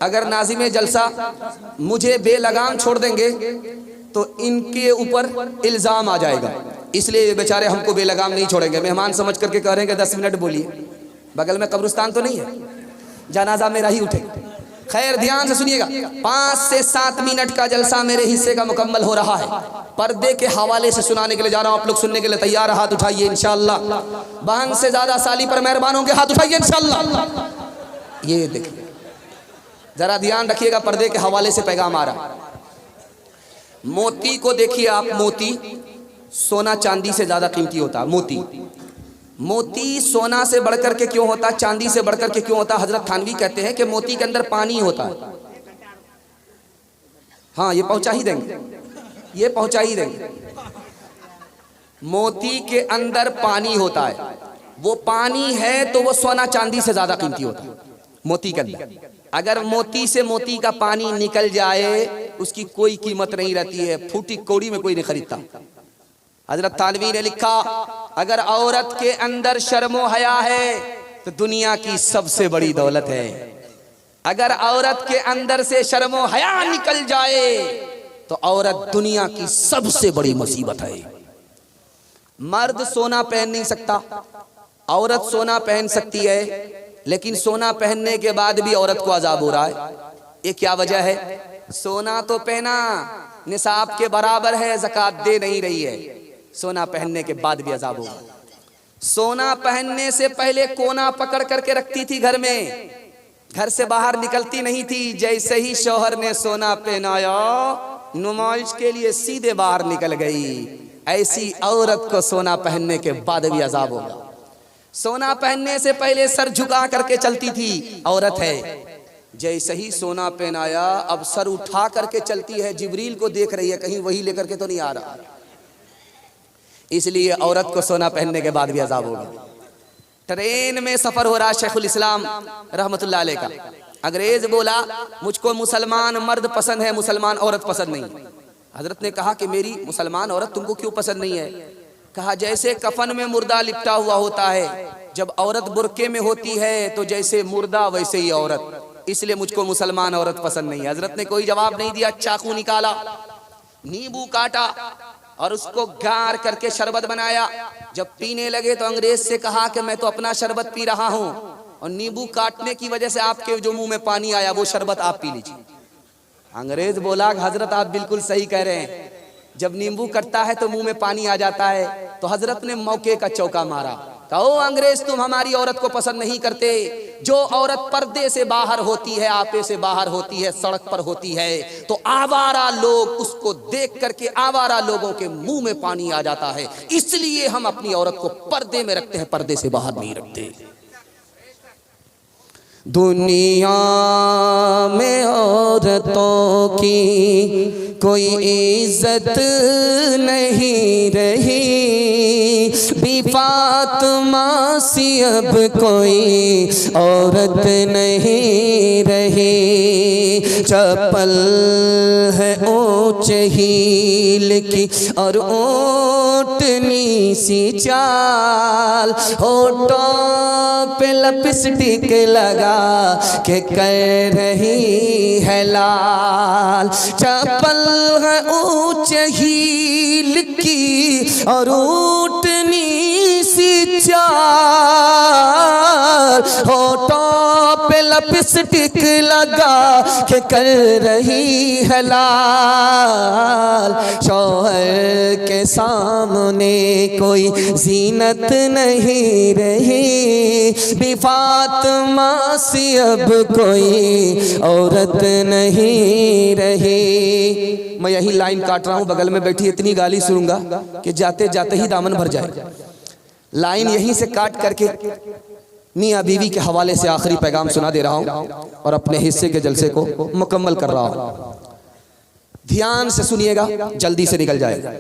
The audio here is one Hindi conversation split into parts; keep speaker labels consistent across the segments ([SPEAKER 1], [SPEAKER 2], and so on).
[SPEAKER 1] अगर नाज़िम जलसा मुझे बेलगाम छोड़ देंगे तो इनके ऊपर इल्ज़ाम आ जाएगा, इसलिए ये बेचारे हमको बेलगाम नहीं छोड़ेंगे। मेहमान समझ करके कह रहे हैं कि 10 मिनट बोलिए, बगल में कब्रिस्तान तो नहीं है, जनाजा मेरा ही उठे। खैर ध्यान से सुनिएगा, 5 से 7 मिनट का जलसा मेरे हिस्से का मुकम्मल हो रहा है। पर्दे के हवाले से सुनाने के लिए जा रहा हूँ, आप लोग सुनने के लिए तैयार? हाथ उठाइए इंशाअल्लाह। बहन से ज्यादा साली पर मेहरबान होंगे, हाथ उठाइए इंशाअल्लाह। ये देखिए, जरा ध्यान रखिएगा, पर्दे के हवाले से पैगाम आ रहा। मोती को देखिए आप, मोती सोना चांदी से ज्यादा कीमती होता है। मोती सोना से बढ़कर के क्यों होता, चांदी से बढ़कर के क्यों होता? हजरत थानवी कहते हैं कि मोती के अंदर पानी होता है। हाँ, ये पहुंचा ही देंगे, ये पहुंचा ही देंगे। मोती के अंदर पानी होता है, वो पानी है तो वो सोना चांदी से ज्यादा कीमती होता है। मोती के अंदर अगर मोती से मोती का पानी निकल जाए, उसकी कोई कीमत नहीं रहती है, फूटी कौड़ी में कोई नहीं खरीदता। हजरत थानवी ने लिखा, अगर औरत के अंदर शर्मो हया है तो दुनिया की सबसे बड़ी दौलत है। अगर औरत के अंदर से शर्मो हया निकल जाए तो औरत दुनिया की सबसे बड़ी मुसीबत है। मर्द सोना पहन नहीं सकता, औरत सोना पहन सकती है, लेकिन सोना पहनने के बाद भी औरत को अजाब हो रहा है। ये क्या वजह है? सोना तो पहना, निसाब के बराबर है, ज़कात दे नहीं रही है, सोना पहनने के बाद भी अजाब होगा। सोना पहनने से पहले कोना पकड़ करके रखती थी घर में, घर से बाहर निकलती नहीं थी। जैसे ही शौहर ने सोना पहनाया, नुमाइश के लिए सीधे बाहर निकल गई। ऐसी औरत को सोना पहनने के बाद भी अजाब होगा। सोना पहनने से पहले सर झुका करके चलती थी, औरत है। जैसे ही सोना पहनाया, अब सर उठा करके चलती है, जिब्रील को देख रही है, कहीं वही लेकर के तो नहीं आ रहा। इसलिए औरत को सोना पहनने के बाद भी अजाब होगा। ट्रेन में सफर हो रहा, शेखुल इस्लाम रहमतुल्लाह अलैह का, अंग्रेज बोला मुझको मुसलमान मर्द पसंद है, मुसलमान औरत पसंद नहीं। हजरत ने कहा कि मेरी मुसलमान औरत तुमको क्यों पसंद नहीं है? कहा जैसे कफन में मुर्दा लिपटा हुआ होता है, जब औरत बुरके में होती है तो जैसे मुर्दा वैसे ही औरत, इसलिए मुझको मुसलमान औरत पसंद नहीं है। हजरत ने कोई जवाब नहीं दिया, चाकू निकाला, नींबू काटा और उसको गार करके शरबत बनाया। जब पीने लगे तो अंग्रेज से कहा कि मैं तो अपना शरबत पी रहा हूं और नींबू काटने की वजह से आपके जो मुंह में पानी आया वो शरबत आप पी लीजिए। अंग्रेज बोला हजरत आप बिल्कुल सही कह रहे हैं, जब नींबू कटता है तो मुंह में पानी आ जाता है। तो हजरत ने मौके का चौका मारा, कहा ओ अंग्रेज तुम हमारी औरत को पसंद नहीं करते। जो औरत पर्दे से बाहर होती है, आपे से बाहर होती है, सड़क पर होती है, तो आवारा लोग उसको देख करके आवारा लोगों के मुंह में पानी आ जाता है। इसलिए हम अपनी औरत को पर्दे में रखते हैं, पर्दे से बाहर नहीं रखते। दुनिया में औरतों की कोई इज्जत नहीं रही, भी फातिमा सी अब कोई औरत नहीं रही। चप्पल है ऊंचे हील की और ऊंटनी सी चाल, होठों पे लिपस्टिक लगा के कर रही है लाल। चप्पल है ऊंचे हील की और ऊंटनी सी चाल, होठों पे लिपस्टिक लगा के कर रही है लाल। शौहर के सामने कोई जीनत नहीं रही, भी फातिमा सी अब कोई औरत नहीं रही। मैं यही लाइन काट रहा हूँ, बगल में बैठी इतनी गाली सुनूंगा कि जाते जाते ही दामन भर जाए। लाइन यहीं से काट करके मियाँ बीवी के हवाले से आखिरी पैगाम सुना दे रहा हूँ और अपने हिस्से के जलसे को मुकम्मल कर रहा हूँ। ध्यान से सुनिएगा, जल्दी से निकल जाएगा।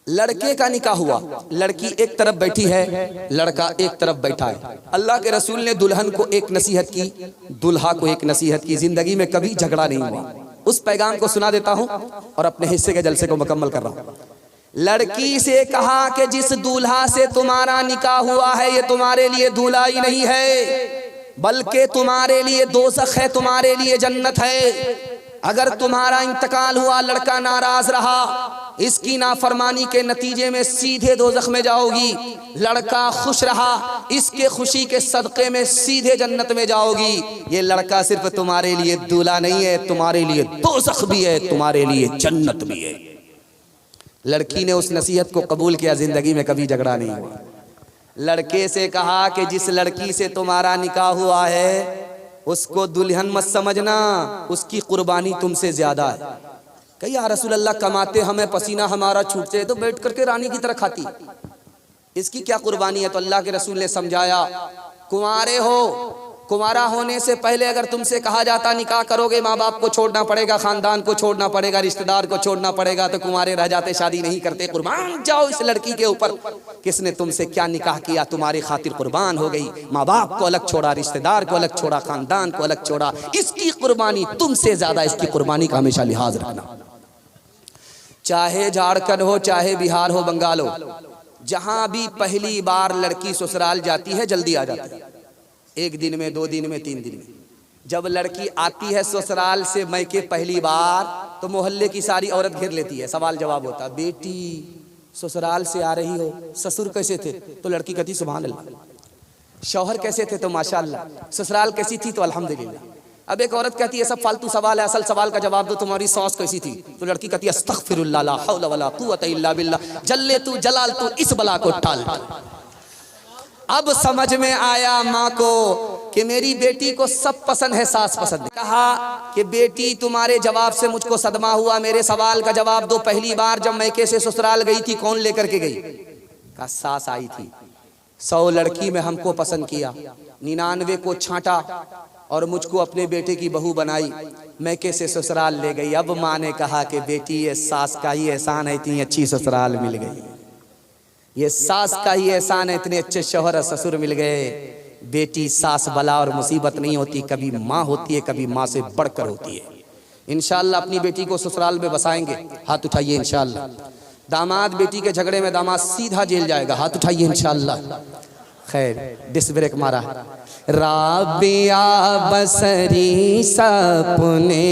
[SPEAKER 1] लड़के का निकाह हुआ, लड़की एक तरफ बैठी है, लड़का एक तरफ बैठा है। अल्लाह के रसूल ने दुल्हन को एक नसीहत की, दुल्हा को एक नसीहत की, जिंदगी में कभी झगड़ा नहीं हुआ। उस पैगाम को सुना देता हूं और अपने हिस्से के जलसे को मुकम्मल कर रहा हूं। लड़की से कहा कि जिस दूल्हा से तुम्हारा निकाह हुआ है ये तुम्हारे लिए दूल्हा ही नहीं है, बल्कि तुम्हारे लिए दोज़ख है, तुम्हारे लिए जन्नत है। अगर तुम्हारा इंतकाल हुआ, लड़का नाराज रहा, इसकी नाफरमानी के नतीजे में सीधे दोज़ख में जाओगी। लड़का खुश रहा, इसके खुशी के सदक़े में सीधे जन्नत में जाओगी। ये लड़का सिर्फ तुम्हारे लिए दूल्हा नहीं है, तुम्हारे लिए दोज़ख भी है, तुम्हारे लिए जन्नत भी है। लड़की ने उस नसीहत को कबूल किया, जिंदगी में कभी झगड़ा नहीं हुआ। लड़के से कहा कि जिस लड़की से तुम्हारा निकाह हुआ है उसको दुल्हन मत समझना, उसकी कुर्बानी तुमसे ज्यादा है। कही या रसूल अल्लाह, कमाते हमें पसीना हमारा छूटते तो बैठ करके रानी की तरह खाती, इसकी क्या कुर्बानी है? तो अल्लाह के रसूल ने समझाया, कुंवारे हो, कुंवारा होने से पहले अगर तुमसे कहा जाता निकाह करोगे, माँ बाप को छोड़ना पड़ेगा, खानदान को छोड़ना पड़ेगा, रिश्तेदार को छोड़ना पड़ेगा, तो कुंवारे रह जाते, शादी नहीं करते। कुर्बान जाओ इस लड़की के ऊपर, किसने तुमसे क्या निकाह किया, तुम्हारी खातिर कुर्बान हो गई। माँ बाप को अलग छोड़ा, रिश्तेदार को अलग छोड़ा, खानदान को अलग छोड़ा, इसकी कुर्बानी तुमसे ज्यादा, इसकी कुर्बानी का हमेशा लिहाज रखना। चाहे झारखंड हो, चाहे बिहार हो, बंगाल हो, जहां भी पहली बार लड़की ससुराल जाती है जल्दी आ जाती है, 1 दिन में, 2 दिन में, 3 दिन में। जब लड़की आती है ससुराल से मैके पहली बार, तो मोहल्ले की सारी औरत घेर लेती है, सवाल जवाब होता, बेटी ससुराल से आ रही हो, ससुर कैसे थे? तो लड़की कहती सुभान अल्लाह। शौहर कैसे थे? तो माशाअल्लाह। ससुराल कैसी थी? तो अल्हम्दुलिल्लाह। अब एक औरत कहती है सब फालतू सवाल है, असल सवाल का जवाब दो, तुम्हारी सास कैसी थी? तो लड़की कहती है अस्तगफिरुल्लाह ला हौला वला कुव्वता इल्ला बिल्लाह, जल्ले तू जलाल तू इस बला को टाल। अब समझ में आया माँ को कि मेरी बेटी को सब पसंद है, सास पसंद है। कहा कि बेटी तुम्हारे जवाब से मुझको सदमा हुआ, मेरे सवाल का जवाब दो, पहली बार जब मैके से ससुराल गई थी कौन लेकर के गई? कहा सास आई थी। 100 लड़की में हमको पसंद किया, 99 को छांटा और मुझको अपने बेटे की बहू बनाई, मैके से ससुराल ले गई। अब माँ ने कहा कि बेटी ये सास का ही एहसान है, इतनी अच्छी ससुराल मिल गई, ये सास का ही एहसान है, इतने अच्छे शौहर और ससुर मिल गए। बेटी सास बला और मुसीबत नहीं होती, कभी माँ होती है, कभी माँ से बढ़कर होती है। इंशाअल्लाह अपनी बेटी को ससुराल में बसाएंगे, हाथ उठाइए इंशाअल्लाह। दामाद बेटी के झगड़े में दामाद सीधा जेल जाएगा, हाथ उठाइए इंशाअल्लाह। खैर डिस ब्रेक मारा। राबिया बसरी सपने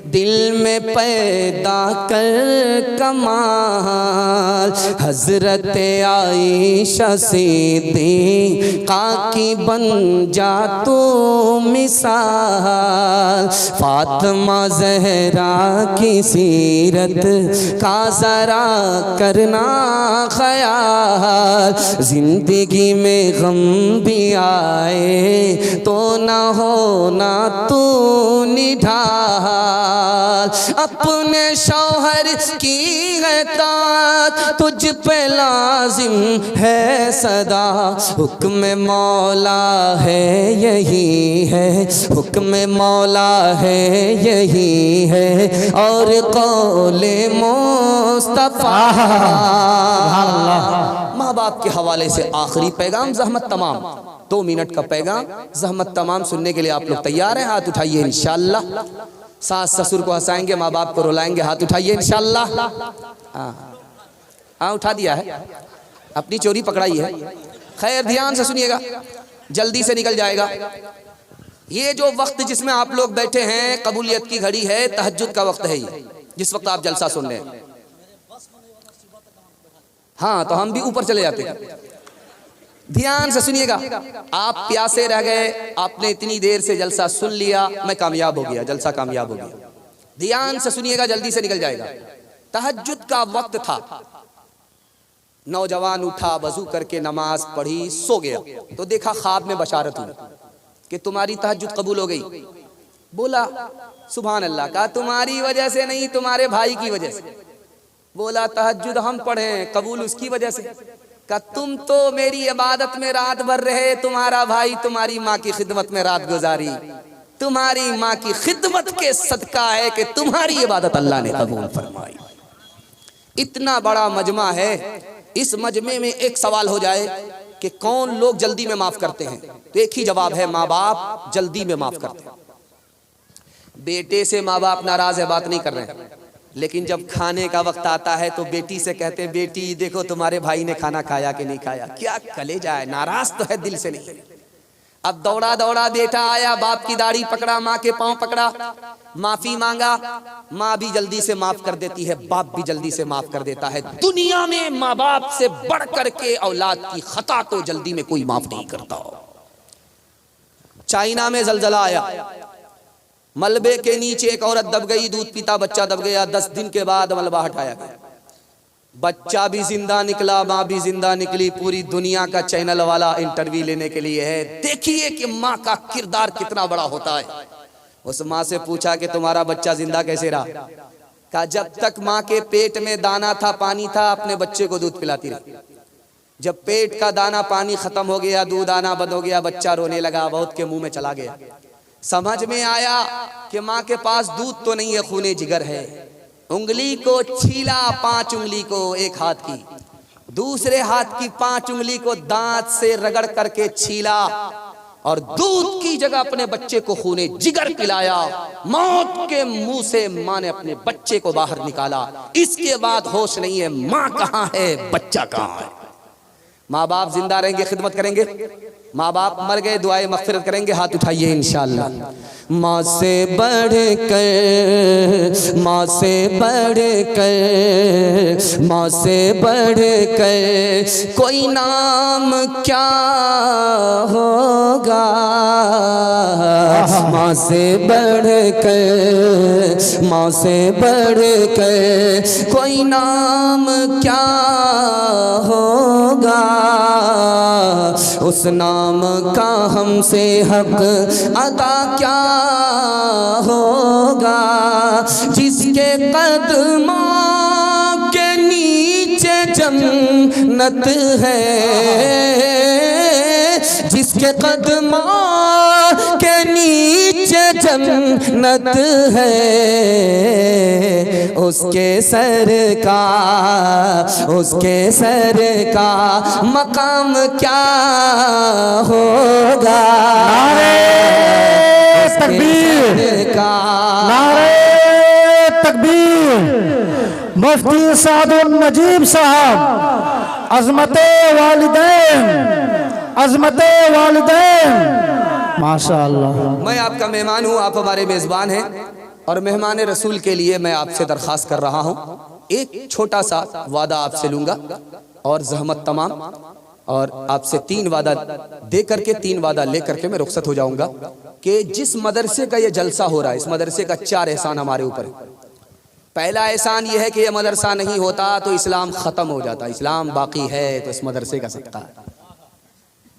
[SPEAKER 1] दिल में पैदा कर कमाल, हजरत आयशा सिद्दीक़ा की बन जा तू मिसाल, फातिमा ज़हरा की सीरत का ज़रा करना ख़याल, ज़िंदगी में गम भी आए तो ना होना तू निढाल, अपने शौहर की इताअत तुझ पे लाजिम है सदा, हुक्म मौला है यही है, हुक्म मौला है यही है, और कौले मुस्तफा। माँ बाप के हवाले से आखिरी पैगाम, ज़हमत तमाम, 2 मिनट का पैगाम, ज़हमत तमाम सुनने के लिए आप लोग तैयार हैं? हाथ उठाइए इंशाअल्लाह। सास ससुर को हंसाएंगे, माँ बाप को रुलाएंगे, हाथ उठाइए इंशाअल्लाह। हाँ उठा दिया है, अपनी चोरी पकड़ाई है। खैर ध्यान से सुनिएगा, जल्दी से निकल जाएगा। ये जो वक्त जिसमें आप लोग बैठे हैं कबूलियत की घड़ी है, तहज्जुद का वक्त है ये, जिस वक्त आप जलसा सुन रहे हैं। हाँ तो हम भी ऊपर चले जाते हैं। ध्यान से सुनिएगा, आप प्यासे रह गए, आपने इतनी देर से जलसा सुन लिया, मैं कामयाब हो गया, जलसा कामयाब हो गया। ध्यान से सुनिएगा, जल्दी से निकल जाएगा। तहज्जुद का वक्त था, नौजवान उठा, वजू करके नमाज पढ़ी, सो गया, तो देखा ख्वाब में बशारत हुई कि तुम्हारी तहज्जुद कबूल हो गई। बोला सुभान अल्लाह। कहा तुम्हारी वजह से नहीं, तुम्हारे भाई की वजह से। बोला तहज्जुद हम पढ़े, कबूल उसकी वजह से। कहा तुम तो मेरी इबादत में रात भर रहे, तुम्हारा भाई तुम्हारी माँ की खिदमत में रात गुजारी, तुम्हारी माँ की खिदमत के सदका है कि तुम्हारी इबादत अल्लाह ने कबूल फरमाई। इतना बड़ा मजमा है, इस मजमे में एक सवाल हो जाए कि कौन लोग जल्दी में माफ करते हैं, तो एक ही जवाब है, माँ बाप जल्दी में माफ करते हैं। बेटे से माँ बाप नाराज है, बात नहीं कर रहे हैं, लेकिन जब खाने का वक्त आता है तो बेटी से कहते हैं बेटी देखो तुम्हारे भाई ने खाना खाया कि नहीं खाया। क्या कलेजा है, नाराज तो है, दिल से नहीं। अब दौड़ा दौड़ा बेटा आया, बाप की दाढ़ी पकड़ा, माँ के पांव पकड़ा, माफी मांगा। माँ भी जल्दी से माफ कर देती है, बाप भी जल्दी से माफ कर देता है। दुनिया में माँ बाप से बढ़ करके औलाद की खता तो जल्दी में कोई माफ नहीं करता। चाइना में जलजला आया, मलबे के नीचे एक औरत दब गई, दूध पीता बच्चा दब गया। 10 दिन के बाद मलबा हटाया गया, बच्चा भी जिंदा निकला, माँ भी जिंदा निकली। पूरी दुनिया का चैनल वाला इंटरव्यू लेने के लिए है। देखिए कि माँ का किरदार कितना बड़ा होता है। उस माँ से पूछा कि तुम्हारा बच्चा जिंदा कैसे रहा? कहा जब तक माँ के पेट में दाना था, पानी था, अपने बच्चे को दूध पिलाती रही। जब पेट का दाना पानी खत्म हो गया, दूध आना बंद हो गया, बच्चा रोने लगा, बहुत के मुंह में चला गया। समझ में आया कि माँ के पास दूध तो नहीं है, खूने जिगर है। उंगली को छीला, 5 उंगली को एक हाथ की, दूसरे हाथ की 5 उंगली को दांत से रगड़ करके छीला और दूध की जगह अपने बच्चे को खूने जिगर पिलाया। मौत के मुंह से माँ ने अपने बच्चे को बाहर निकाला। इसके बाद होश नहीं है, माँ कहाँ है, बच्चा कहाँ है। माँ बाप जिंदा रहेंगे, खिदमत करेंगे। माँ बाप मर गए, दुआएं मग़फ़िरत करेंगे। हाथ उठाइए इंशाअल्लाह। माँ से बढ़ कर, माँ से बढ़ कर, माँ से बढ़ कर कोई नाम क्या होगा। माँ से बढ़ कर, माँ से बढ़ कर कोई नाम क्या होगा। उस नाम का हमसे हक अदा क्या होगा। जिसके कदमों के नीचे जन्नत है, जिसके कदमों के नीचे जन्नत है, उसके सर का मकाम क्या होगा।
[SPEAKER 2] नारे तकबीर, नारे तकबीर। मुफ्ती सादुल नजीब साहब, अज़मते वालिदैन, अज़मते वालिदैन, माशाअल्लाह।
[SPEAKER 1] मैं आपका मेहमान हूँ, आप हमारे मेज़बान हैं और मेहमान रसूल के लिए मैं आपसे दरख्वास्त कर रहा हूँ, एक छोटा सा वादा आपसे लूँगा और जहमत तमाम, और आपसे 3 वादा दे करके 3 वादा ले करके मैं रुखसत हो जाऊँगा कि जिस मदरसे का ये जलसा हो रहा है, इस मदरसे का 4 एहसान हमारे ऊपर है। पहला एहसान ये है कि ये मदरसा नहीं होता तो इस्लाम ख़त्म हो जाता, इस्लाम बाकी है तो इस मदरसे का सदका है।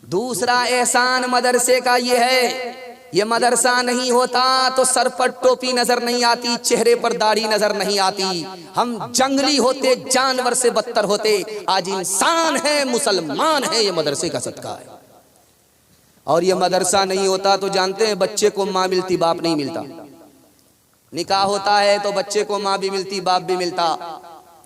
[SPEAKER 1] दूसरा एहसान मदरसे का ये है, ये मदरसा नहीं होता तो सर पर टोपी नजर नहीं आती, चेहरे पर दाढ़ी नजर नहीं आती, हम जंगली होते, जानवर से बदतर होते। आज इंसान है, मुसलमान है, ये मदरसे का सदका है। और ये मदरसा नहीं होता तो जानते हैं बच्चे को माँ मिलती, बाप नहीं मिलता। निकाह होता है तो बच्चे को माँ भी मिलती, बाप भी मिलता।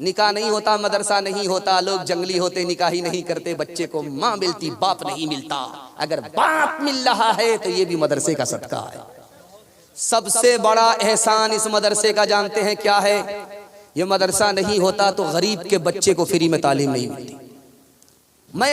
[SPEAKER 1] निकाह नहीं होता, मदरसा नहीं होता, लोग जंगली होते, निकाह ही नहीं करते, बच्चे को माँ मिलती, बाप नहीं मिलता। अगर बाप मिल रहा है तो ये भी मदरसे का सदका है। सबसे बड़ा एहसान इस मदरसे का जानते हैं क्या है? ये मदरसा नहीं होता तो गरीब के बच्चे को फ्री में तालीम नहीं मिलती।